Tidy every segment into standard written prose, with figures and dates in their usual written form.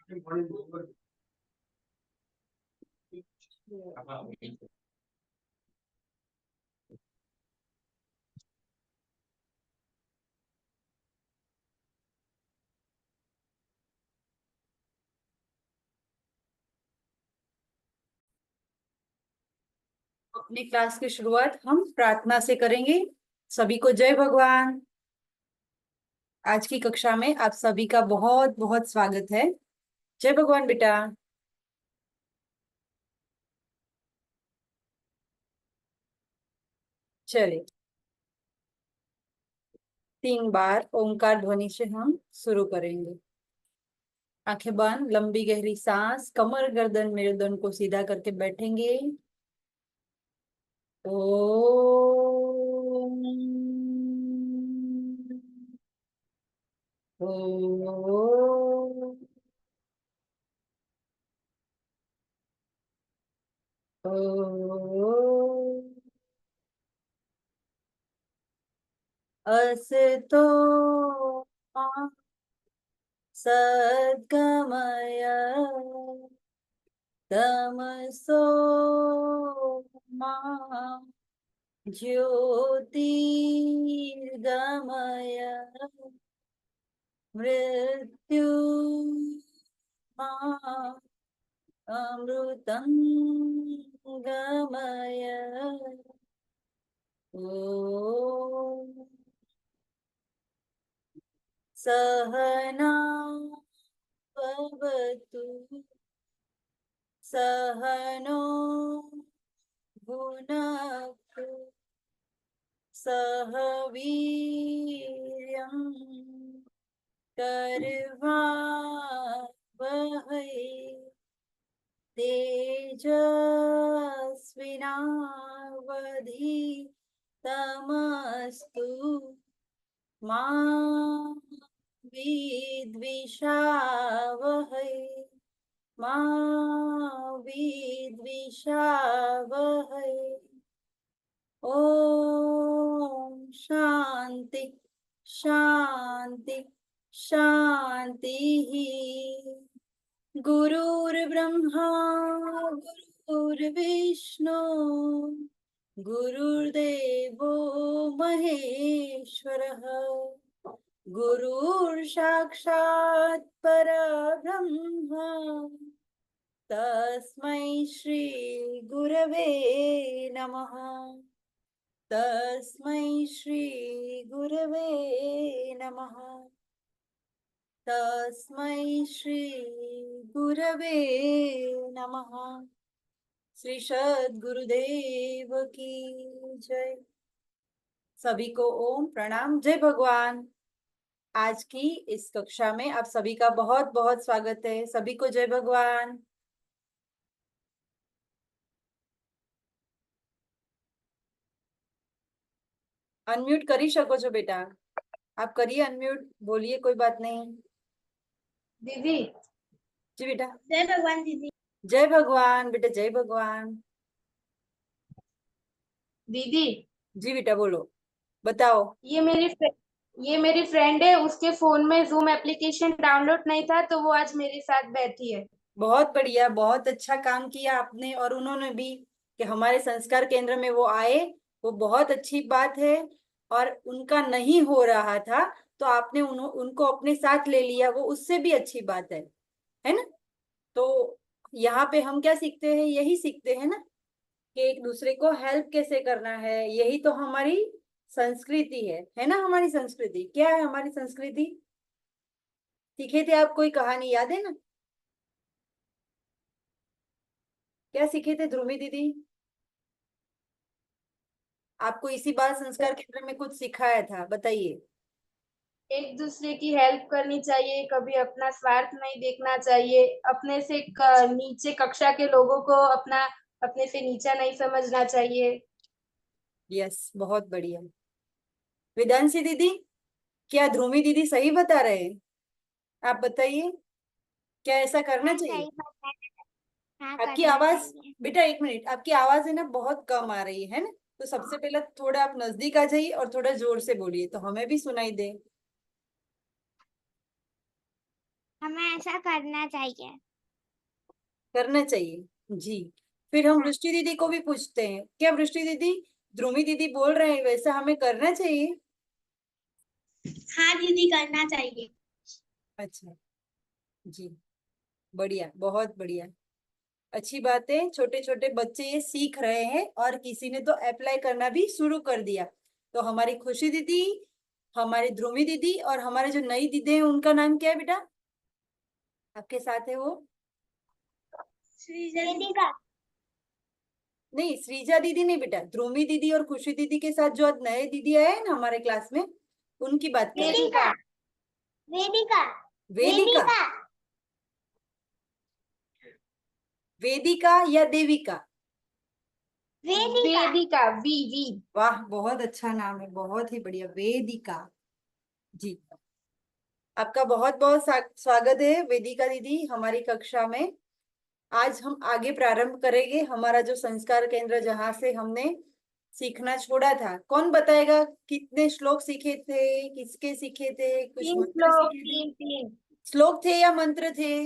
अपनी क्लास की शुरुआत हम प्रार्थना से करेंगे। सभी को जय भगवान। आज की कक्षा में आप सभी का बहुत बहुत स्वागत है। जय भगवान बेटा। चलिए 3 बार ओंकार ध्वनि से हम शुरू करेंगे। आंखें बंद, लंबी गहरी सांस, कमर गर्दन मेरुदंड को सीधा करके बैठेंगे। ओ असतो मा सद्गमय तमसो मा ज्योतिर्गमय मृत्युर्मा अमृतं गमय। ॐ सहना भवतु सहनो भुनक्तु सह वीर्यं करवावहै तेजस्विनावधीतमस्तु मा विद्विषावहै मा विद्विषावहै। ओम शांति शांति शांति। गुरुर्ब्रह्मा गुरुर्विष्णु गुरुर्देवो महेश्वरः गुरुर्साक्षात् परब्रह्म तस्मै श्री गुरवे नमः तस्मै श्री गुरवे नमः तस्मै श्री गुरवे नमः। श्री सद्गुरुदेव की जय। सभी को ओम प्रणाम, जय भगवान। आज की इस कक्षा में आप सभी का बहुत बहुत स्वागत है। सभी को जय भगवान। अनम्यूट करी શકો છો बेटा, आप करिए अनम्यूट, बोलिए, कोई बात नहीं। दीदी जी बेटा। जय भगवान। दीदी जय भगवान बेटा, जय भगवान। दीदी जी बेटा बोलो, बताओ। ये मेरी फ्रेंड है, उसके फोन में जूम एप्लीकेशन डाउनलोड नहीं था तो वो आज मेरे साथ बैठी है। बहुत बढ़िया, बहुत अच्छा काम किया आपने, और उन्होंने भी कि हमारे संस्कार केंद्र में वो आए, वो बहुत अच्छी बात है। और उनका नहीं हो रहा था तो आपने उनको अपने साथ ले लिया, वो उससे भी अच्छी बात है ना। तो यहाँ पे हम क्या सीखते हैं, यही सीखते हैं ना, कि एक दूसरे को हेल्प कैसे करना है। यही तो हमारी संस्कृति है ना। हमारी संस्कृति क्या है, हमारी संस्कृति सीखे थे आप, कोई कहानी याद है ना, क्या सीखे थे ध्रुवी दीदी? आपको इसी बाल संस्कार केंद्र में कुछ सिखाया था, बताइए। एक दूसरे की हेल्प करनी चाहिए, कभी अपना स्वार्थ नहीं देखना चाहिए, अपने से नीचे कक्षा के लोगों को अपने से नीचा नहीं समझना चाहिए। यस, बहुत बढ़िया। वेदांशी दीदी, क्या ध्रुवी दीदी सही बता रहे हैं? आप बताइए, क्या ऐसा करना चाहिए? सही बता रहे हैं। हाँ, आपकी करना आवाज, चाहिए। बेटा एक मिनट, आपकी आवाज है ना बहुत कम आ रही है ना। तो सबसे पहले थोड़ा आप नजदीक आ जाइए और थोड़ा जोर से बोलिए तो हमें भी सुनाई दे। हमें ऐसा करना चाहिए। करना चाहिए जी। फिर हम वृष्टि दीदी को भी पूछते हैं, क्या वृष्टि दीदी ध्रुवी दीदी बोल रहे हैं वैसा हमें करना चाहिए? हाँ दीदी, करना चाहिए। अच्छा जी, बढ़िया, बहुत बढ़िया, अच्छी बात है। छोटे छोटे बच्चे ये सीख रहे हैं और किसी ने तो अप्लाई करना भी शुरू कर दिया। तो हमारी खुशी दीदी, हमारी ध्रुवी दीदी और हमारे जो नई दीदी है उनका नाम क्या है बेटा, आपके साथ है वो? वेदिका। नहीं, श्रीजा दीदी नहीं बेटा, ध्रुवी दीदी और खुशी दीदी के साथ जो आज नए दीदी आए हैं ना हमारे क्लास में, उनकी बात कर रहे हैं। वेदिका। वेदिका। वेदिका, वेदिका। वेदिका या देविका? वेदिका। वेदिका, वी वी। वाह, बहुत अच्छा नाम है, बहुत ही बढ़िया, वेदिका जी। आपका बहुत बहुत स्वागत है वेदिका दीदी हमारी कक्षा में। आज हम आगे प्रारंभ करेंगे हमारा जो संस्कार केंद्र, जहाँ से हमने सीखना छोड़ा था। कौन बताएगा कितने श्लोक सीखे थे, किसके सीखे थे, कुछ तीन मंत्र श्लोक, सीखे थे? तीन तीन श्लोक थे या मंत्र थे?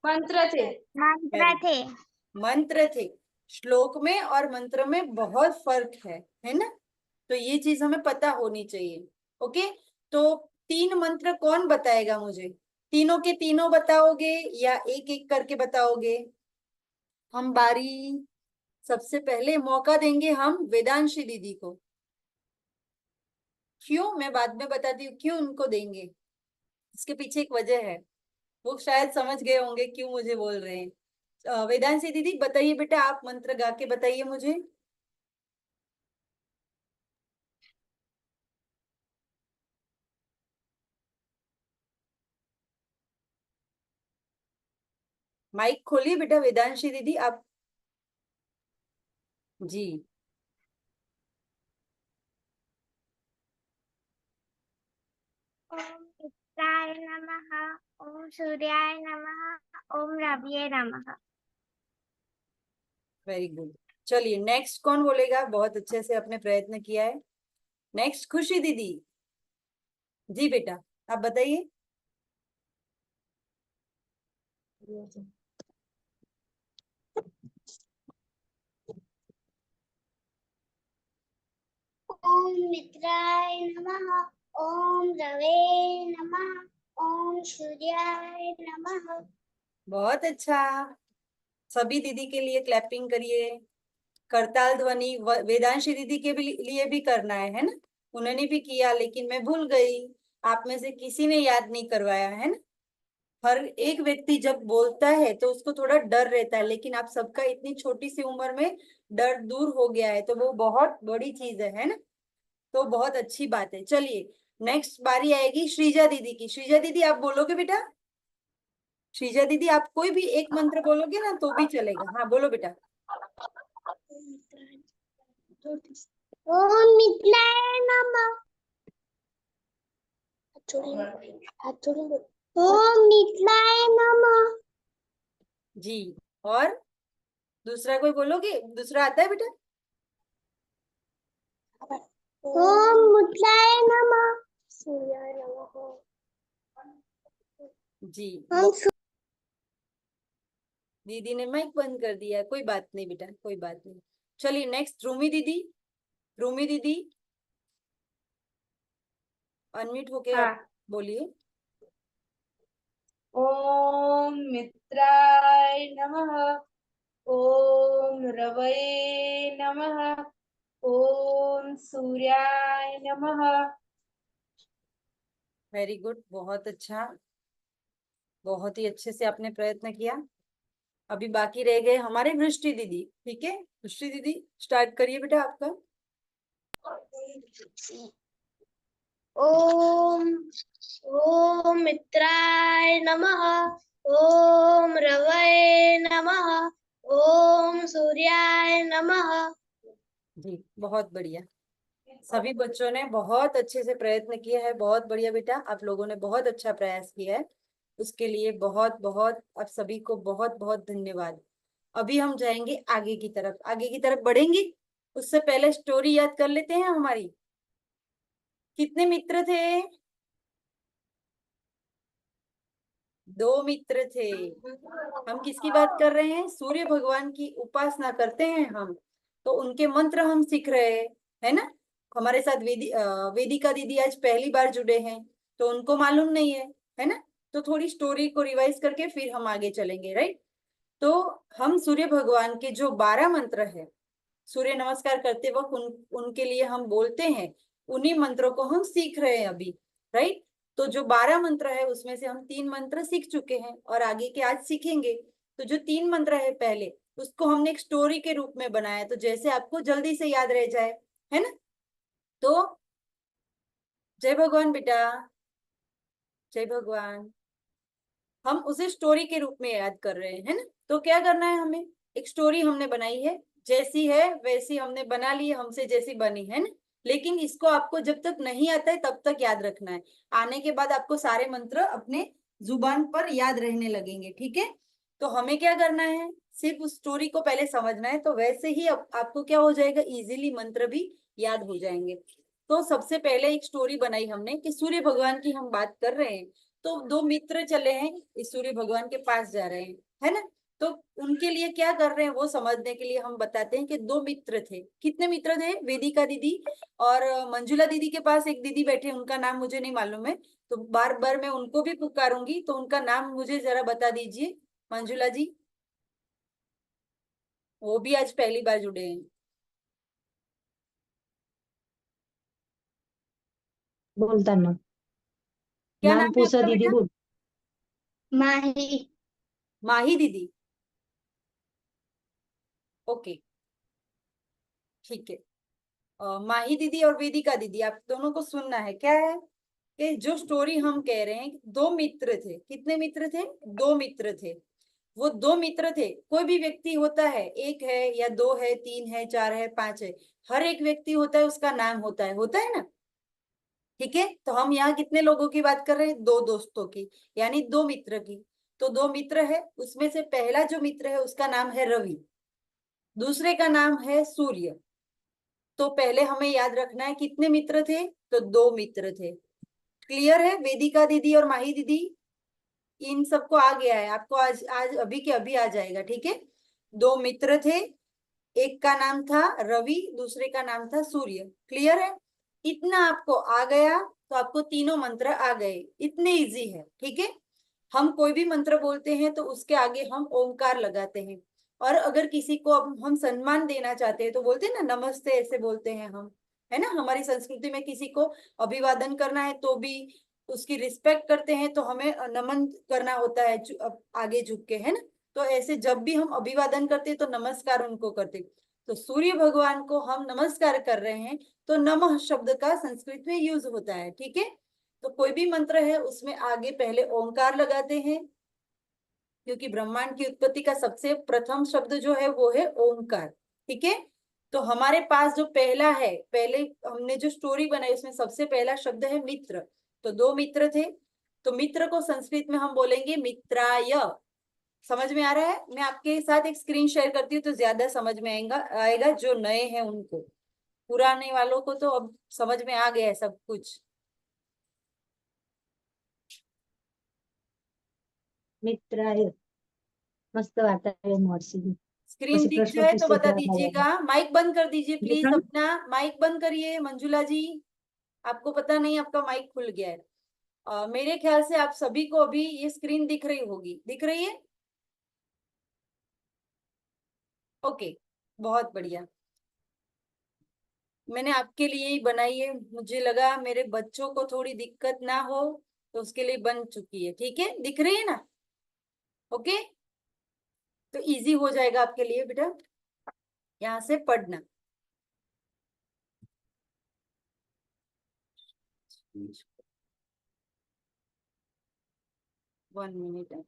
मंत्र थे। मंत्र थे। मंत्र थे। श्लोक में और मंत्र में बहुत फर्क है ना? तो ये चीज हमें पता होनी चाहिए। ओके, तो तीन मंत्र कौन बताएगा मुझे? तीनों के तीनों बताओगे या एक एक करके बताओगे? हम बारी, सबसे पहले मौका देंगे हम वेदांशी दीदी को। क्यों, मैं बाद में बताती हूँ क्यों उनको देंगे। इसके पीछे एक वजह है, वो शायद समझ गए होंगे क्यों मुझे बोल रहे हैं। वेदांशी दीदी बताइए बेटा, आप मंत्र गा के बताइए मुझे। माइक खोलिए बेटा वेदांशी दीदी आप। जी, ओम मित्राय नमः। ओम सूर्याय नमः। ओम रविये नमः। Very good. चलिए नेक्स्ट कौन बोलेगा, बहुत अच्छे से आपने प्रयत्न किया है। नेक्स्ट खुशी दीदी। जी बेटा, आप बताइए। ओम मित्राय नमः। ओम रवे नमः। ओम सूर्याय नमः। बहुत अच्छा, सभी दीदी के लिए क्लैपिंग करिए। करताल ध्वनि वेदांशी दीदी के भी लिए भी करना है ना? उन्होंने भी किया लेकिन मैं भूल गई, आप में से किसी ने याद नहीं करवाया है ना? हर एक व्यक्ति जब बोलता है तो उसको थोड़ा डर रहता है, लेकिन आप सबका इतनी छोटी सी उम्र में डर दूर हो गया है तो वो बहुत बड़ी चीज है ना? तो बहुत अच्छी बात है। चलिए नेक्स्ट बारी आएगी श्रीजा दीदी की। श्रीजा दीदी आप बोलोगे बेटा? श्रीजा दीदी आप कोई भी एक मंत्र बोलोगे ना तो भी चलेगा। हाँ बोलो बेटा। ओम मित्राय नमः। ओम मित्राय नमः। जी, और दूसरा कोई बोलोगे? दूसरा आता है बेटा? ओम मित्राय नमः। सूर्याय नमः। जी, ओम दीदी ने माइक बंद कर दिया, कोई बात नहीं बेटा, कोई बात नहीं। चलिए नेक्स्ट रूमी दीदी। रूमी दीदी अनम्यूट होके आप हाँ। बोलिए। ओम मित्राय नमः। ओम रवये नमः। ओम सूर्याय नमः। वेरी गुड, बहुत अच्छा, बहुत ही अच्छे से आपने प्रयत्न किया। अभी बाकी रह गए हमारे वृष्टि दीदी। ठीक है वृष्टि दीदी, स्टार्ट करिए बेटा आपका। ओम ओम मित्राय नमः। ओम रवये नमः। ओम सूर्याय नमः। जी, बहुत बढ़िया, सभी बच्चों ने बहुत अच्छे से प्रयत्न किया है, बहुत बढ़िया बेटा, आप लोगों ने बहुत अच्छा प्रयास किया है, उसके लिए बहुत बहुत आप सभी को बहुत बहुत धन्यवाद। अभी हम जाएंगे आगे की तरफ, आगे की तरफ बढ़ेंगे। उससे पहले स्टोरी याद कर लेते हैं हमारी। कितने मित्र थे? दो मित्र थे। हम किसकी बात कर रहे हैं? सूर्य भगवान की उपासना करते हैं हम, तो उनके मंत्र हम सीख रहे हैं, है ना। हमारे साथ वेदिका दीदी आज पहली बार जुड़े हैं, तो उनको मालूम नहीं है ना। तो थोड़ी स्टोरी को रिवाइज करके फिर हम आगे चलेंगे, राइट। तो हम सूर्य भगवान के जो 12 मंत्र है, सूर्य नमस्कार करते वक्त उनके लिए हम बोलते हैं, उन्हीं मंत्रों को हम सीख रहे हैं अभी, राइट। तो जो 12 मंत्र है उसमें से हम 3 मंत्र सीख चुके हैं और आगे के आज सीखेंगे। तो जो 3 मंत्र है पहले, उसको हमने एक स्टोरी के रूप में बनाया, तो जैसे आपको जल्दी से याद रह जाए, है ना। तो जय भगवान बेटा, जय भगवान। हम उसे स्टोरी के रूप में याद कर रहे हैं, है ना। तो क्या करना है हमें, एक स्टोरी हमने बनाई है, जैसी है वैसी हमने बना ली है, हमसे जैसी बनी है ना। लेकिन इसको आपको जब तक नहीं आता है तब तक याद रखना है। आने के बाद आपको सारे मंत्र अपने जुबान पर याद रहने लगेंगे, ठीक है। तो हमें क्या करना है, सिर्फ उस स्टोरी को पहले समझना है, तो वैसे ही आपको क्या हो जाएगा, इजीली मंत्र भी याद हो जाएंगे। तो सबसे पहले एक स्टोरी बनाई हमने कि सूर्य भगवान की हम बात कर रहे हैं। तो दो मित्र चले हैं, इस सूर्य भगवान के पास जा रहे हैं, है ना। तो उनके लिए क्या कर रहे हैं वो समझने के लिए हम बताते हैं कि दो मित्र थे। कितने मित्र थे? वेदिका दीदी और मंजुला दीदी के पास एक दीदी बैठे, उनका नाम मुझे नहीं मालूम है, तो बार बार मैं उनको भी पुकारूंगी, तो उनका नाम मुझे जरा बता दीजिए, मंजुला जी। वो भी आज पहली बार जुड़े हैं। बोलताना क्या नाम नाम है पूछा आपका दीदी बेटा? बोल। माही। माही दीदी। ओके, ठीक है। माही दीदी और वेदिका दीदी, आप दोनों को सुनना है। क्या है कि जो स्टोरी हम कह रहे हैं, दो मित्र थे। कितने मित्र थे? दो मित्र थे। वो दो मित्र थे। कोई भी व्यक्ति होता है, एक है या दो है, तीन है, चार है, पांच है, हर एक व्यक्ति होता है, उसका नाम होता है ना। ठीक है, तो हम यहाँ कितने लोगों की बात कर रहे हैं? दो दोस्तों की, यानी दो मित्र की। तो दो मित्र है, उसमें से पहला जो मित्र है उसका नाम है रवि, दूसरे का नाम है सूर्य। तो पहले हमें याद रखना है कितने मित्र थे, तो दो मित्र थे। क्लियर है? वेदिका दीदी और माही दीदी, इन सबको आ गया है आपको, आज आज अभी के अभी आ जाएगा, ठीक है। दो मित्र थे, एक का नाम था रवि, दूसरे का नाम था सूर्य। क्लियर है? इतना आपको आ गया, तो आपको तीनों मंत्र आ गए। इतने इजी है, ठीक है। हम कोई भी मंत्र बोलते हैं तो उसके आगे हम ओंकार लगाते हैं। और अगर किसी को अब हम सम्मान देना चाहते हैं तो बोलते हैं ना, नमस्ते, ऐसे बोलते हैं हम, है ना। हमारी संस्कृति में किसी को अभिवादन करना है तो भी उसकी रिस्पेक्ट करते हैं, तो हमें नमन करना होता है, आगे झुक के, है ना। तो ऐसे जब भी हम अभिवादन करते हैं तो नमस्कार उनको करते हैं। तो सूर्य भगवान को हम नमस्कार कर रहे हैं, तो नमः शब्द का संस्कृत में यूज होता है, ठीक है। तो कोई भी मंत्र है उसमें आगे पहले ओंकार लगाते हैं, क्योंकि ब्रह्मांड की उत्पत्ति का सबसे प्रथम शब्द जो है वो है ओंकार, ठीक है। तो हमारे पास जो पहला है, पहले हमने जो स्टोरी बनाई उसमें सबसे पहला शब्द है मित्र। तो दो मित्र थे, तो मित्र को संस्कृत में हम बोलेंगे मित्राय। समझ में आ रहा है? मैं आपके साथ एक स्क्रीन शेयर करती हूँ तो ज्यादा समझ में आएगा आएगा जो नए हैं उनको। पुराने वालों को तो अब समझ में आ गया है सब कुछ। मित्राय मस्त वाटायला मॉर्सी स्क्रीन कशी दिख प्रश्न जाए तो पुस्तक बता दीजिएगा। माइक बंद कर दीजिए प्लीज, देखा अपना माइक बंद करिए मंजुला जी। आपको पता नहीं आपका माइक खुल गया है। मेरे ख्याल से आप सभी को अभी ये स्क्रीन दिख रही होगी, दिख रही है? ओके, बहुत बढ़िया। मैंने आपके लिए ही बनाई है, मुझे लगा मेरे बच्चों को थोड़ी दिक्कत ना हो, तो उसके लिए बन चुकी है, ठीक है। दिख रही है ना? ओके, तो इजी हो जाएगा आपके लिए बेटा यहाँ से पढ़ना। 1 मिनट।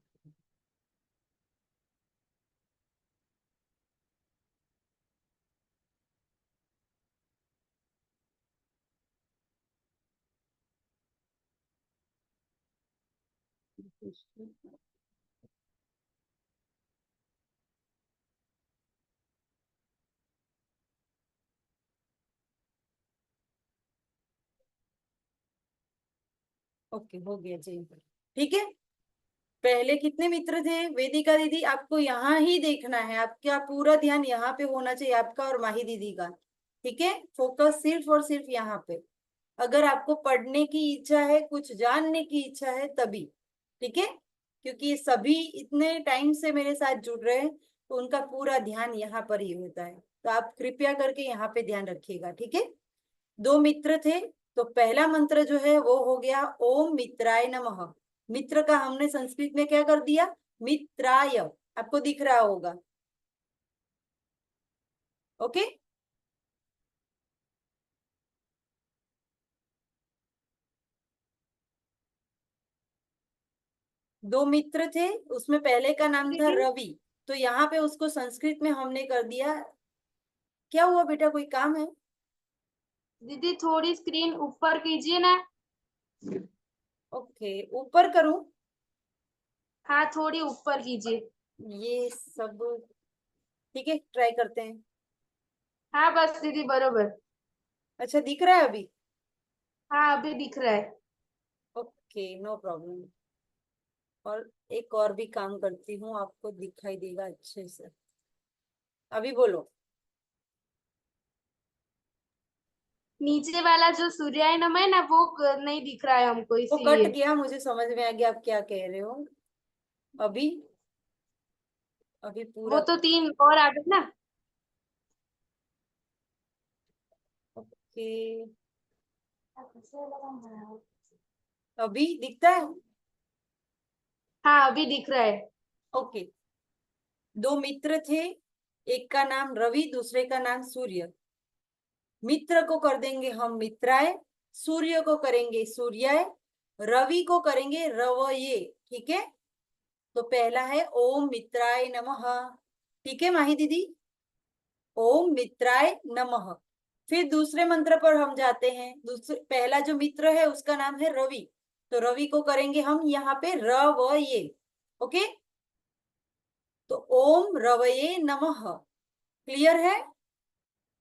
ओके, हो गया जी, ठीक है। पहले कितने मित्र थे वेदिका दीदी? आपको यहाँ ही देखना है, आपका पूरा ध्यान यहाँ पे होना चाहिए, आपका और माही दीदी का। ठीक है, फोकस सिर्फ और सिर्फ यहाँ पे। अगर आपको पढ़ने की इच्छा है, कुछ जानने की इच्छा है तभी। ठीक है, क्योंकि सभी इतने टाइम से मेरे साथ जुड़ रहे हैं तो उनका पूरा ध्यान यहाँ पर ही होता है। तो आप कृपया करके यहाँ पे ध्यान रखिएगा। ठीक है, दो मित्र थे तो पहला मंत्र जो है वो हो गया ओम मित्राय नमः। मित्र का हमने संस्कृत में क्या कर दिया? मित्राय। आपको दिख रहा होगा। ओके, दो मित्र थे, उसमें पहले का नाम था दीदी रवि, तो यहाँ पे उसको संस्कृत में हमने कर दिया। क्या हुआ बेटा, कोई काम है? दीदी थोड़ी स्क्रीन ऊपर कीजिए ना। ओके, ऊपर करूं? हाँ थोड़ी ऊपर कीजिए। ये सब ठीक है, ट्राई करते हैं। हाँ बस दीदी बरोबर। अच्छा, दिख रहा है अभी? हाँ अभी दिख रहा है। Okay, no problem. और एक और भी काम करती हूँ, आपको दिखाई देगा अच्छे से। अभी बोलो। नीचे वाला जो सूर्याय नमः है ना वो नहीं दिख रहा है हमको, वो कट इसीलिए। गया, मुझे समझ में आ गया आप क्या कह रहे हो। अभी अभी वो पूरा। तो 3 और आ गए ना। ओके, अभी दिखता है? हाँ अभी दिख रहा है। ओके, दो मित्र थे, एक का नाम रवि, दूसरे का नाम सूर्य। मित्र को कर देंगे हम मित्राय, सूर्य को करेंगे सूर्याय, रवि को करेंगे रवये। ठीक है, तो पहला है ओम मित्राय नमः। ठीक है माही दीदी, ओम मित्राय नमः। फिर दूसरे मंत्र पर हम जाते हैं। दूसरे, पहला जो मित्र है उसका नाम है रवि, तो रवि को करेंगे हम यहाँ पे रवये। ओके, तो ओम रवये नमः। क्लियर है?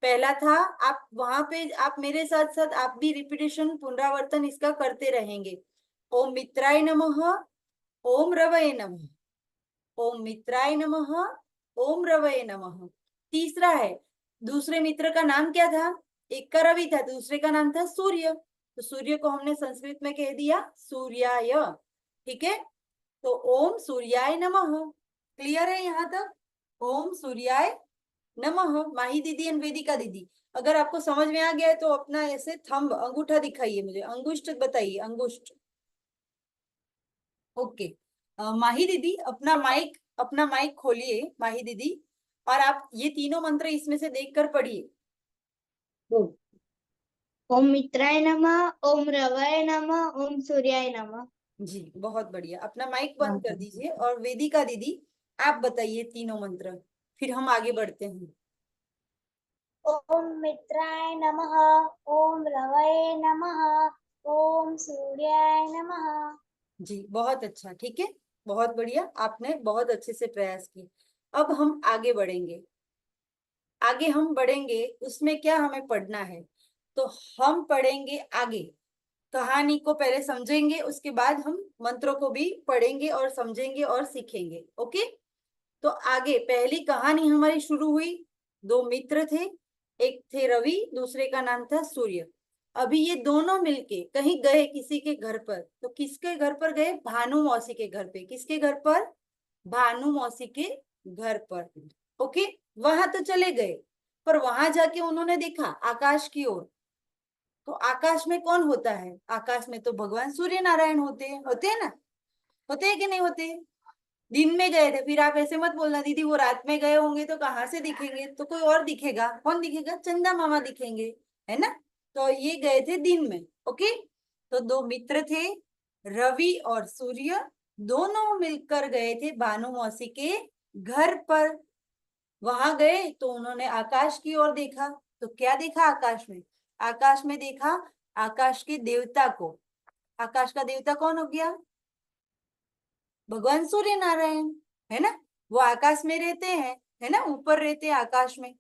पहला था, आप वहां पे आप मेरे साथ साथ आप भी रिपीटेशन पुनरावर्तन इसका करते रहेंगे। ओम मित्राय नमः, ओम रवये नमः, ओम मित्राय नमः, ओम रवये नमः। तीसरा है, दूसरे मित्र का नाम क्या था? एक का रवि था, दूसरे का नाम था सूर्य, तो सूर्य को हमने संस्कृत में कह दिया सूर्याय। ठीक है, तो ओम सूर्याय नमः। क्लियर है यहाँ तक? ओम सूर्याय नमः। माही दीदी एंड वेदिका दीदी, अगर आपको समझ में आ गया है तो अपना ऐसे थंब अंगूठा दिखाइए मुझे, अंगुष्ठ बताइए, अंगुष्ठ। ओके, माही दीदी अपना माइक खोलिए माही दीदी, और आप ये तीनों मंत्र इसमें से देखकर पढ़िए। बोल। ओम मित्राय नमः, ओम रवाय नमः, ओम सूर्याय नमः। जी बहुत बढ़िया, अपना माइक हाँ, बंद कर दीजिए और वेदिका दीदी आप बताइए तीनों मंत्र, फिर हम आगे बढ़ते हैं। ओम मित्राय नमः, ओम रवये नमः, ओम सूर्याय नमः। जी बहुत अच्छा, ठीक है, बहुत बढ़िया, आपने बहुत अच्छे से प्रयास किया। अब हम आगे बढ़ेंगे। आगे हम बढ़ेंगे, उसमें क्या हमें पढ़ना है? तो हम पढ़ेंगे आगे, कहानी को पहले समझेंगे, उसके बाद हम मंत्रों को भी पढ़ेंगे और समझेंगे और सीखेंगे। ओके, तो आगे पहली कहानी हमारी शुरू हुई। दो मित्र थे, एक थे रवि, दूसरे का नाम था सूर्य। अभी ये दोनों मिलके कहीं गए किसी के घर पर, तो किसके घर पर गए? भानु मौसी के घर पे। किसके घर पर? भानु मौसी के घर पर। ओके, वहां तो चले गए, पर वहां जाके उन्होंने देखा आकाश की ओर। तो आकाश में कौन होता है? आकाश में तो भगवान सूर्य नारायण होते हैं ना? होते हैं कि नहीं होते? दिन में गए थे, फिर आप ऐसे मत बोलना दीदी वो रात में गए होंगे तो कहाँ से दिखेंगे, तो कोई और दिखेगा। कौन दिखेगा? चंदा मामा दिखेंगे, है ना? तो ये गए थे दिन में। ओके, तो दो मित्र थे, रवि और सूर्य, दोनों मिलकर गए थे भानु मौसी के घर पर। वहां गए तो उन्होंने आकाश की ओर देखा, तो क्या देखा आकाश में? आकाश में देखा आकाश के देवता को। आकाश का देवता कौन हो गया? भगवान सूर्य नारायण, है ना? वो आकाश में रहते हैं, है ना, ऊपर रहते हैं आकाश में,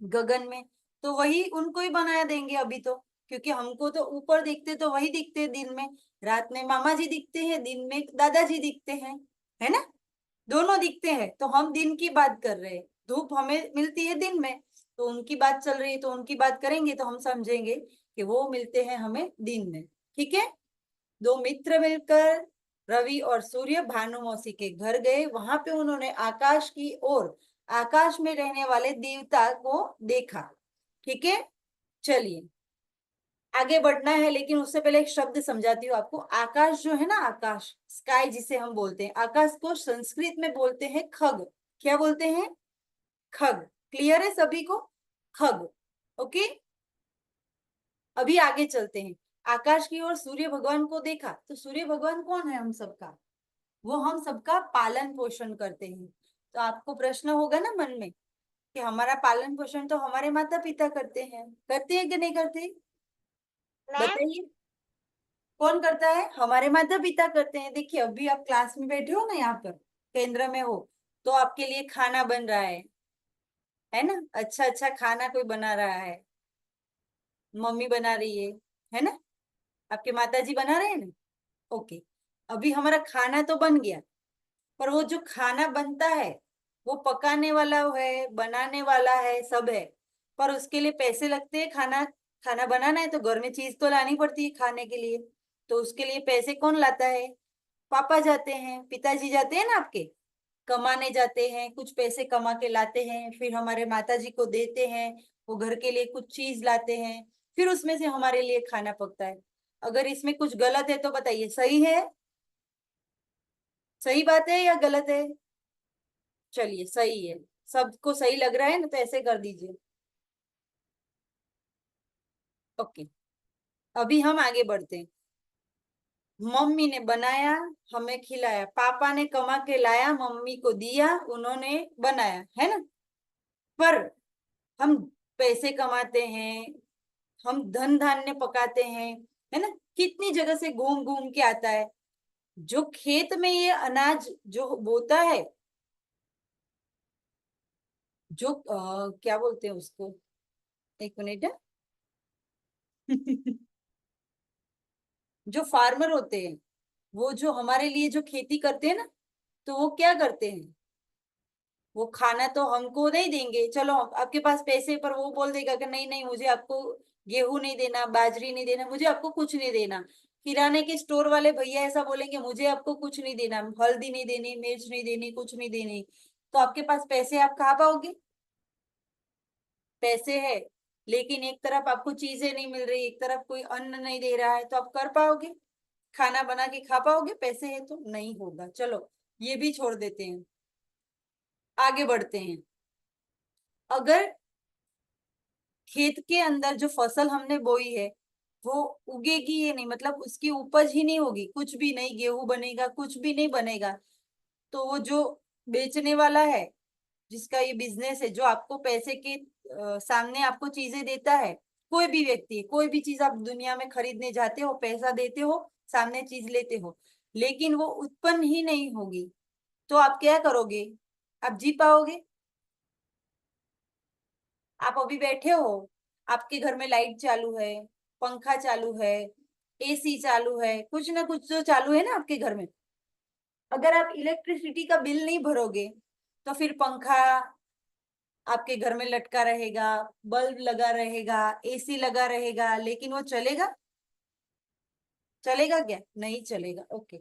गगन में। तो वही उनको ही बनाया देंगे अभी तो, क्योंकि हमको तो ऊपर दिखते तो वही दिखते दिन में, रात में मामा जी दिखते हैं, दिन में दादाजी दिखते हैं, है ना, दोनों दिखते हैं। तो हम दिन की बात कर रहे हैं, धूप हमें मिलती है दिन में, तो उनकी बात चल रही है तो उनकी बात करेंगे तो हम समझेंगे कि वो मिलते हैं हमें दिन में। ठीक है। दो मित्र मिलकर रवि और सूर्य भानु मौसी के घर गए। वहां पे उन्होंने आकाश की ओर आकाश में रहने वाले देवता को देखा। ठीक है। चलिए आगे बढ़ना है, लेकिन उससे पहले एक शब्द समझाती हूँ आपको। आकाश जो है ना, आकाश, स्काई जिसे हम बोलते हैं, आकाश को संस्कृत में बोलते हैं खग। क्या बोलते हैं? खग। क्लियर है सभी को? खग। ओके। अभी आगे चलते हैं। आकाश की ओर सूर्य भगवान को देखा। तो सूर्य भगवान कौन है हम सबका? वो हम सबका पालन पोषण करते हैं। तो आपको प्रश्न होगा ना मन में कि हमारा पालन पोषण तो हमारे माता पिता करते हैं कि नहीं करते? मैम बताइए, कौन करता है? हमारे माता पिता करते हैं। देखिए अभी आप क्लास में बैठे हो ना, यहाँ पर केंद्र में हो, तो आपके लिए खाना बन रहा है ना, अच्छा अच्छा खाना कोई बना रहा है, मम्मी बना रही है ना, आपके माता जी बना रहे हैं ना। ओके। अभी हमारा खाना तो बन गया, पर वो जो खाना बनता है वो पकाने वाला है, बनाने वाला है, सब है, पर उसके लिए पैसे लगते हैं। खाना खाना बनाना है तो घर में चीज तो लानी पड़ती है खाने के लिए। तो उसके लिए पैसे कौन लाता है? पापा जाते हैं, पिताजी जाते हैं ना आपके, कमाने जाते हैं, कुछ पैसे कमा के लाते हैं, फिर हमारे माता जी को देते हैं, वो घर के लिए कुछ चीज लाते हैं, फिर उसमें से हमारे लिए खाना पकता है। अगर इसमें कुछ गलत है तो बताइए, सही है? सही बात है या गलत है? चलिए सही है। सबको सही लग रहा है ना, तो ऐसे कर दीजिए। ओके। अभी हम आगे बढ़ते हैं। मम्मी ने बनाया, हमें खिलाया, पापा ने कमा के लाया, मम्मी को दिया, उन्होंने बनाया, है ना। पर हम पैसे कमाते हैं, हम धन धान्य पकाते हैं, है ना, कितनी जगह से घूम घूम के आता है। जो खेत में ये अनाज जो बोता है, जो क्या बोलते हैं उसको, एक मिनट जो फार्मर होते हैं, वो जो हमारे लिए जो खेती करते हैं ना, तो वो क्या करते हैं? वो खाना तो हमको नहीं देंगे, चलो आपके पास पैसे, पर वो बोल देगा कि नहीं नहीं, मुझे आपको गेहूं नहीं देना, बाजरी नहीं देना, मुझे आपको कुछ नहीं देना। किराने के स्टोर वाले भैया ऐसा बोलेंगे, मुझे आपको कुछ नहीं देना, हल्दी नहीं देनी, मिर्च नहीं देनी, कुछ नहीं देनी। तो आपके पास पैसे, आप कहाँ पाओगे? पैसे है, लेकिन एक तरफ आपको चीजें नहीं मिल रही, एक तरफ कोई अन्न नहीं दे रहा है, तो आप कर पाओगे? खाना बना के खा पाओगे? पैसे है तो नहीं होगा। चलो ये भी छोड़ देते हैं, आगे बढ़ते हैं। अगर खेत के अंदर जो फसल हमने बोई है वो उगेगी ये नहीं, मतलब उसकी उपज ही नहीं होगी, कुछ भी नहीं, गेहूं बनेगा, कुछ भी नहीं बनेगा, तो वो जो बेचने वाला है, जिसका ये बिजनेस है, जो आपको पैसे के सामने आपको चीजें देता है, कोई भी व्यक्ति, कोई भी चीज आप दुनिया में खरीदने जाते हो, पैसा देते हो, सामने चीज लेते हो, लेकिन वो उत्पन्न ही नहीं होगी, तो आप क्या करोगे? आप जी पाओगे? आप अभी बैठे हो, आपके घर में लाइट चालू है, पंखा चालू है, एसी चालू है, कुछ ना कुछ जो चालू है ना आपके घर में, अगर आप इलेक्ट्रिसिटी का बिल नहीं भरोगे तो फिर पंखा आपके घर में लटका रहेगा, बल्ब लगा रहेगा, एसी लगा रहेगा, लेकिन वो चलेगा? चलेगा क्या? नहीं चलेगा। ओके।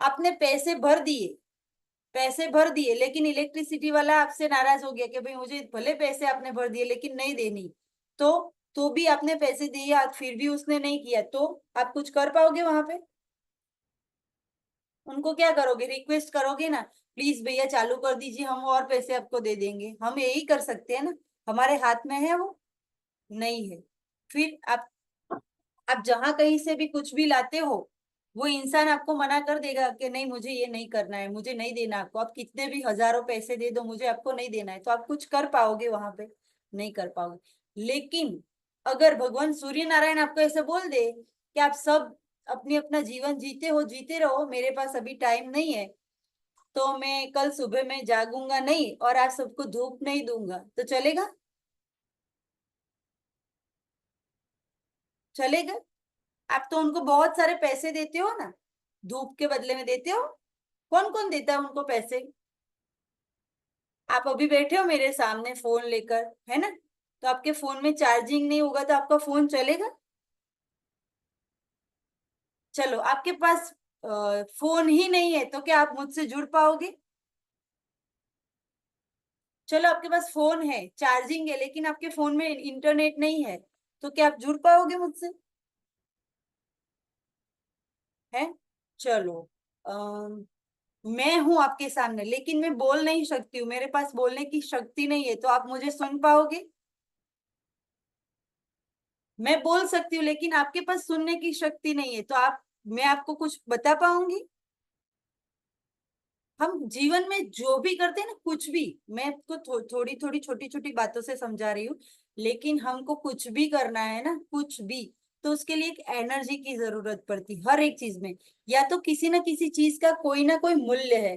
आपने पैसे भर दिए, लेकिन इलेक्ट्रिसिटी वाला आपसे नाराज हो गया कि भाई मुझे भले पैसे आपने भर दिए लेकिन नहीं देनी, तो भी आपने पैसे दिए, आज फिर भी उसने नहीं किया, तो आप कुछ कर पाओगे वहां पे? उनको क्या करोगे? रिक्वेस्ट करोगे ना, प्लीज भैया चालू कर दीजिए, हम और पैसे आपको दे देंगे, हम यही कर सकते हैं ना, हमारे हाथ में है वो? नहीं है। फिर आप जहां कहीं से भी कुछ भी लाते हो, वो इंसान आपको मना कर देगा कि नहीं मुझे ये नहीं करना है, मुझे नहीं देना आपको, आप कितने भी हजारों पैसे दे दो, मुझे आपको नहीं देना है। तो आप कुछ कर पाओगे वहां पे? नहीं कर पाओगे। लेकिन अगर भगवान सूर्य नारायण आपको ऐसे बोल दे कि आप सब अपनी अपना जीवन जीते हो, जीते रहो, मेरे पास अभी टाइम नहीं है, तो मैं कल सुबह में जागूंगा नहीं और आज सबको धूप नहीं दूंगा, तो चलेगा? चलेगा? आप तो उनको बहुत सारे पैसे देते हो ना, धूप के बदले में देते हो। कौन कौन देता है उनको पैसे? आप अभी बैठे हो मेरे सामने फोन लेकर, है ना? तो आपके फोन में चार्जिंग नहीं होगा तो आपका फोन चलेगा? चलो, आपके पास फोन ही नहीं है तो क्या आप मुझसे जुड़ पाओगे? चलो, आपके पास फोन है, चार्जिंग है, लेकिन आपके फोन में इंटरनेट नहीं है, तो क्या आप जुड़ पाओगे मुझसे? है? चलो, मैं हूं आपके सामने, लेकिन मैं बोल नहीं सकती हूँ, मेरे पास बोलने की शक्ति नहीं है, तो आप मुझे सुन पाओगे? मैं बोल सकती हूँ लेकिन आपके पास सुनने की शक्ति नहीं है, तो आप, मैं आपको कुछ बता पाऊंगी? हम जीवन में जो भी करते हैं ना, कुछ भी, मैं आपको थोड़ी थोड़ी छोटी छोटी बातों से समझा रही हूँ, लेकिन हमको कुछ भी करना है ना, कुछ भी, तो उसके लिए एक एनर्जी की जरूरत पड़ती, हर एक चीज में। या तो किसी ना किसी चीज का कोई ना कोई मूल्य है।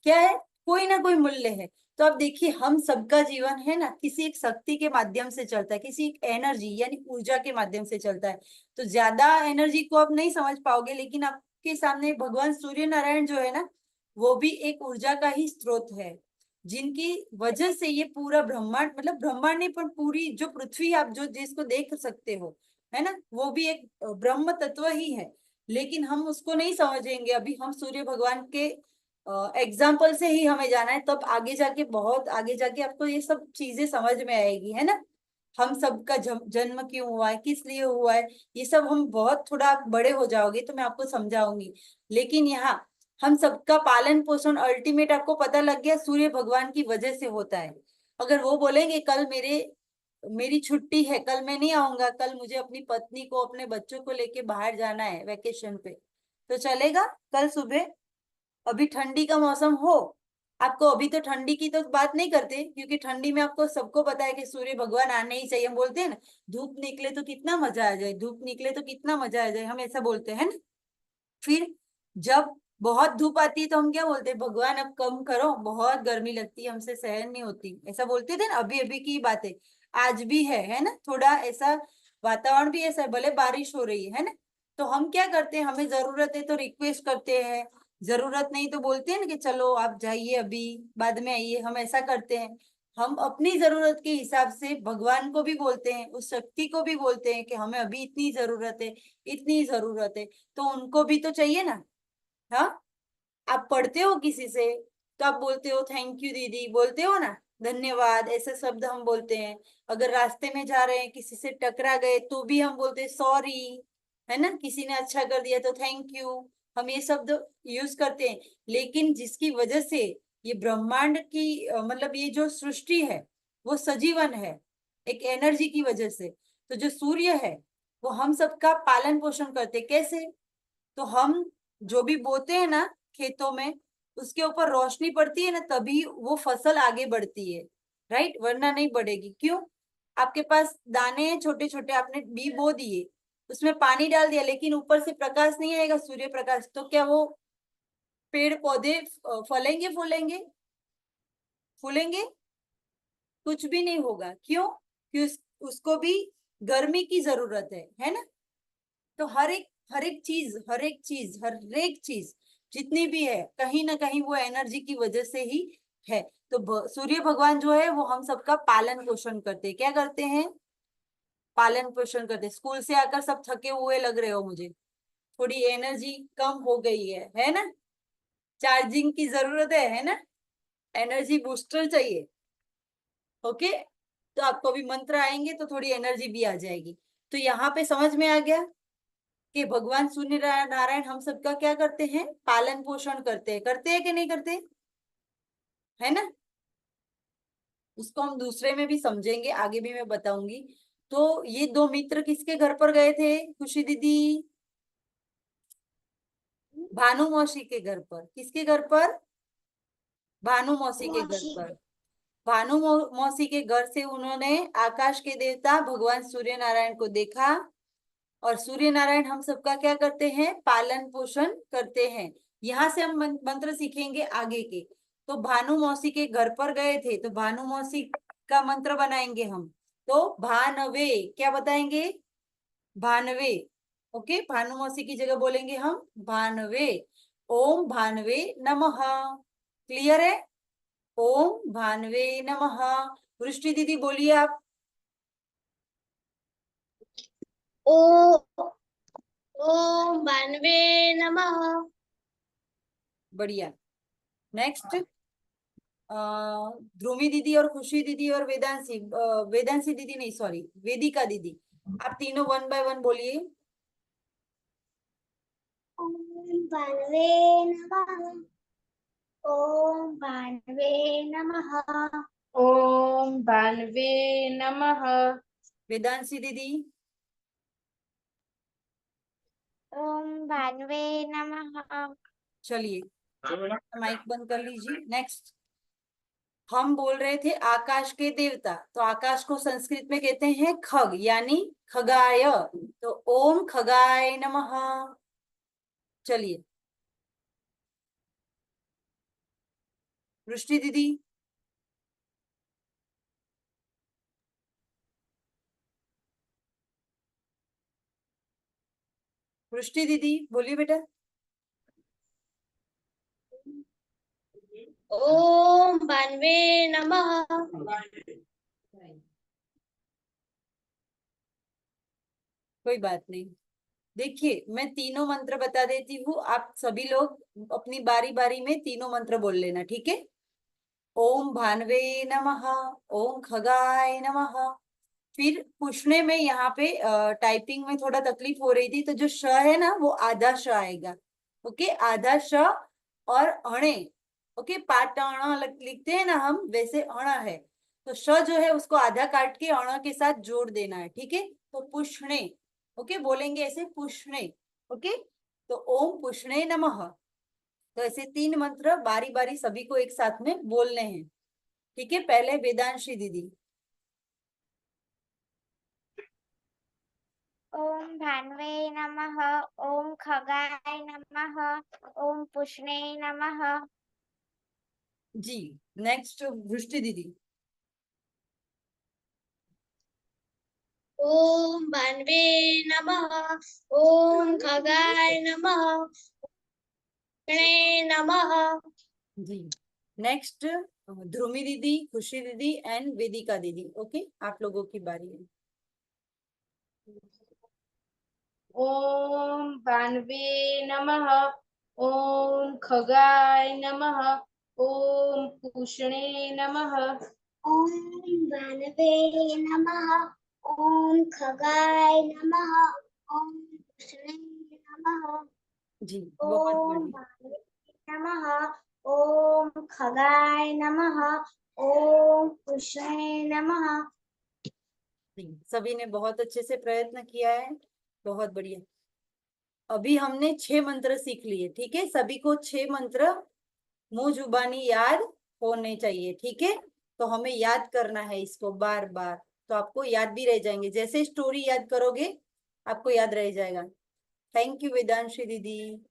क्या है? कोई ना कोई मूल्य है। तो अब देखिए, हम सबका जीवन है ना, किसी एक शक्ति के माध्यम से चलता है, किसी एक एनर्जी यानी ऊर्जा के माध्यम से चलता है। तो ज्यादा एनर्जी को आप नहीं समझ पाओगे, लेकिन आपके सामने भगवान सूर्य नारायण जो है ना, वो भी एक ऊर्जा का ही स्रोत है, जिनकी वजह से ये पूरा ब्रह्मांड, मतलब ब्रह्मांड नहीं पर पूरी जो पृथ्वी आप जो जिसको देख सकते हो, है ना, वो भी एक ब्रह्म तत्व ही है। लेकिन हम उसको नहीं समझेंगे, अभी हम सूर्य भगवान के एग्जाम्पल से ही हमें जाना है, तब आगे जाके, बहुत आगे जाके आपको ये सब चीजें समझ में आएगी, है ना? हम सबका जन्म क्यों हुआ है, किस लिए हुआ है, ये सब हम बहुत, थोड़ा आप बड़े हो जाओगे तो मैं आपको समझाऊंगी। लेकिन यहाँ हम सबका पालन पोषण अल्टीमेट आपको पता लग गया, सूर्य भगवान की वजह से होता है। अगर वो बोलेंगे कल मेरी छुट्टी है, कल मैं नहीं आऊंगा, कल मुझे अपनी पत्नी को, अपने बच्चों को लेके बाहर जाना है वेकेशन पे, तो चलेगा? कल सुबह, अभी ठंडी का मौसम हो, आपको अभी तो ठंडी की तो बात नहीं करते, क्योंकि ठंडी में आपको सबको पता है कि सूर्य भगवान आने ही चाहिए, हम बोलते हैं ना, धूप निकले तो कितना मजा आ जाए, धूप निकले तो कितना मजा आ जाए, हम ऐसा बोलते हैं ना। फिर जब बहुत धूप आती है तो हम क्या बोलते हैं? भगवान अब कम करो, बहुत गर्मी लगती है, हमसे सहन नहीं होती, ऐसा बोलते थे ना। अभी अभी की बात है, आज भी है ना, थोड़ा ऐसा वातावरण भी ऐसा है, भले बारिश हो रही है ना। तो हम क्या करते हैं, हमें जरूरत है तो रिक्वेस्ट करते हैं, जरूरत नहीं तो बोलते हैं ना कि चलो आप जाइए, अभी बाद में आइए, हम ऐसा करते हैं। हम अपनी जरूरत के हिसाब से भगवान को भी बोलते हैं, उस शक्ति को भी बोलते हैं कि हमें अभी इतनी जरूरत है, इतनी जरूरत है, तो उनको भी तो चाहिए ना। हाँ, आप पढ़ते हो किसी से तो आप बोलते हो थैंक यू दीदी, बोलते हो ना, धन्यवाद, ऐसे शब्द हम बोलते हैं। अगर रास्ते में जा रहे हैं, किसी से टकरा गए तो भी हम बोलते हैं सॉरी, है ना, किसी ने अच्छा कर दिया तो थैंक यू, हम ये शब्द यूज करते हैं। लेकिन जिसकी वजह से ये ब्रह्मांड की मतलब ये जो सृष्टि है वो सजीवन है, एक एनर्जी की वजह से। तो जो सूर्य है वो हम सबका पालन पोषण करते हैं। कैसे? तो हम जो भी बोते हैं ना खेतों में, उसके ऊपर रोशनी पड़ती है ना, तभी वो फसल आगे बढ़ती है, राइट? वरना नहीं बढ़ेगी। क्यों? आपके पास दाने हैं छोटे छोटे, आपने बी बो दिए, उसमें पानी डाल दिया, लेकिन ऊपर से प्रकाश नहीं आएगा, सूर्य प्रकाश, तो क्या वो पेड़ पौधे फलेंगे, फूलेंगे? फूलेंगे? कुछ भी नहीं होगा। क्यों? कि उसको भी गर्मी की जरूरत है ना? तो हर एक चीज जितनी भी है, कहीं ना कहीं वो एनर्जी की वजह से ही है। तो सूर्य भगवान जो है वो हम सबका पालन पोषण करते हैं। क्या करते हैं? पालन पोषण करते हैं। स्कूल से आकर सब थके हुए लग रहे हो मुझे, थोड़ी एनर्जी कम हो गई है ना? चार्जिंग की जरूरत है ना? एनर्जी बूस्टर चाहिए। ओके, तो आपको अभी मंत्र आएंगे तो थोड़ी एनर्जी भी आ जाएगी। तो यहाँ पे समझ में आ गया कि भगवान सूर्य नारायण हम सबका क्या करते हैं? पालन पोषण करते हैं कि नहीं करते? है ना? उसको हम दूसरे में भी समझेंगे, आगे भी मैं बताऊंगी। तो ये दो मित्र किसके घर पर गए थे, खुशी दीदी? भानु मौसी के घर पर। किसके घर पर? भानु मौसी के घर मौसी। पर। भानु मौसी के घर से उन्होंने आकाश के देवता भगवान सूर्य नारायण को देखा। और सूर्य नारायण हम सबका क्या करते हैं? पालन पोषण करते हैं। यहाँ से हम मंत्र सीखेंगे आगे के। तो भानु मौसी के घर पर गए थे, तो भानु मौसी का मंत्र बनाएंगे हम। तो भानवे, क्या बताएंगे? भानवे। ओके, भानु मौसी की जगह बोलेंगे हम भानवे। ओम भानवे नमः। क्लियर है? ओम भानवे नमः। वृष्टि दीदी बोलिए आप। ओ ओम भानवे नमः। बढ़िया। नेक्स्ट, ध्रुवी दीदी और खुशी दीदी और वेदांशी, वेदांशी दीदी नहीं, सॉरी, वेदिका दीदी, आप तीनों 1 बाय 1 बोलिए। ओम भानवे नमः। ओम भानवे नमः। ओम भानवे नमः। वेदांशी दीदी। ओम भानवे नमः। चलिए, माइक बंद कर लीजिए। नेक्स्ट, हम बोल रहे थे आकाश के देवता, तो आकाश को संस्कृत में कहते हैं खग, यानी खगाय। तो ओम खगाय नमः। चलिए, वृष्टि दीदी। वृष्टि दीदी बोलिए बेटा। ओम भानवे नमः। कोई बात नहीं। देखिए, मैं तीनों मंत्र बता देती हूँ, आप सभी लोग अपनी बारी बारी में तीनों मंत्र बोल लेना, ठीक है? ओम भानवे नमः। ओम खगाय नमः। फिर पूछने में यहाँ पे टाइपिंग में थोड़ा तकलीफ हो रही थी, तो जो श है ना वो आधा श आएगा। ओके, आधा श और अणे। ओके, पाटण लिखते हैं ना हम, वैसे अण है। तो श जो है उसको आधा काट के अण के साथ जोड़ देना है, ठीक है? तो पुष्णे। ओके, बोलेंगे ऐसे पुष्णे। ओके, तो ओम पुष्णे नमः। तो ऐसे 3 मंत्र बारी बारी सभी को एक साथ में बोलने हैं, ठीक है? पहले वेदांशी दीदी। ओम भानवे नमः। ओम खगाय नमः। ओम पुष्णे नमः। जी। नेक्स्ट, वृष्टि दीदी। ओम भानवे नमः। ओम खगाय नमः। गणे नमः। जी। नेक्स्ट, ध्रुमी दीदी, खुशी दीदी एंड वेदिका दीदी। ओके, आप लोगों की बारी है। ओम भानवे नमः। ओम खगाय नमः। ओम पूषणे नमः। ओम भानवे नमः। ओम खगाय नमः। ओम कृष्णे नमः। जी, बहुत ओम बढ़िया। भानवे नमः। ओम खगाय नमः। ओम कृष्णे नमः। जी, सभी ने बहुत अच्छे से प्रयत्न किया है, बहुत बढ़िया। अभी हमने 6 मंत्र सीख लिए, ठीक है? सभी को 6 मंत्र मुंह जुबानी याद होने चाहिए, ठीक है? तो हमें याद करना है इसको बार बार, तो आपको याद भी रह जाएंगे। जैसे स्टोरी याद करोगे आपको याद रह जाएगा। थैंक यू वेदांशी दीदी।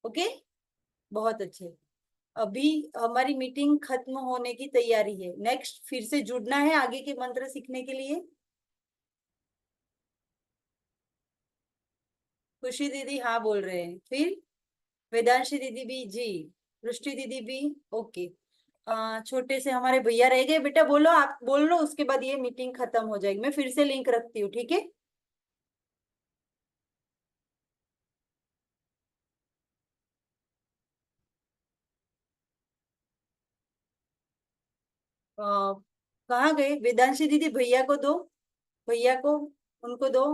ओके, बहुत अच्छे। अभी हमारी मीटिंग खत्म होने की तैयारी है। नेक्स्ट फिर से जुड़ना है आगे के मंत्र सीखने के लिए। खुशी दीदी हाँ बोल रहे हैं। फिर वेदांशी दीदी भी जी, वृष्टि दीदी भी। ओके, छोटे से हमारे भैया रह गए। बेटा बोलो, आप बोल लो, उसके बाद ये मीटिंग खत्म हो जाएगी। मैं फिर से लिंक रखती हूँ, ठीक है? कहाँ गए वेदांशी दीदी? भैया को दो, भैया को, उनको दो।